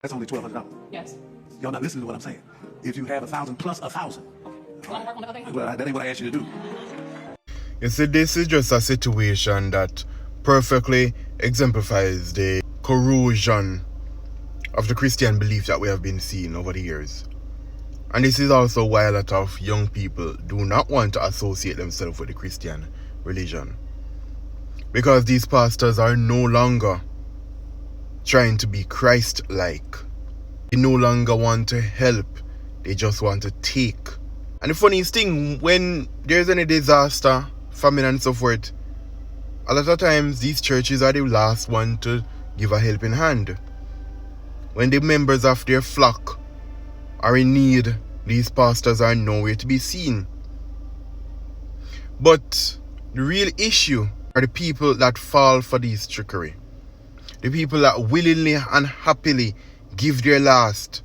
That's only $1,200. Yes. Y'all not listening to what I'm saying. If you have 1,000 plus 1,000, Well, I'm working on the other thing. well, that ain't what I asked you to do. You see, this is just a situation that perfectly exemplifies the corrosion of the Christian belief that we have been seeing over the years. And this is also why a lot of young people do not want to associate themselves with the Christian religion. Because these pastors are no longer trying to be Christ-like. They no longer want to help, they just want to take. And the funniest thing, when there's any disaster, famine and so forth, a lot of times these churches are the last one to give a helping hand. When the members of their flock are in need, these pastors are nowhere to be seen. But the real issue are the people that fall for this trickery. The people that willingly and happily give their last.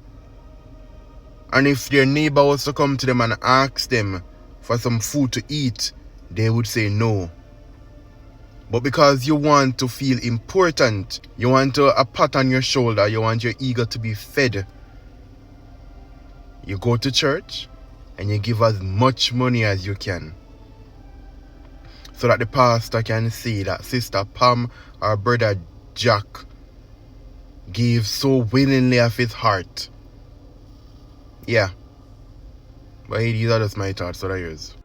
And if their neighbor was to come to them and ask them for some food to eat, they would say no. But because you want to feel important, you want a pat on your shoulder, you want your ego to be fed, you go to church and you give as much money as you can. So that the pastor can see that Sister Pam or Brother Jack gave so willingly of his heart. Yeah. But these are just my thoughts, so that yours.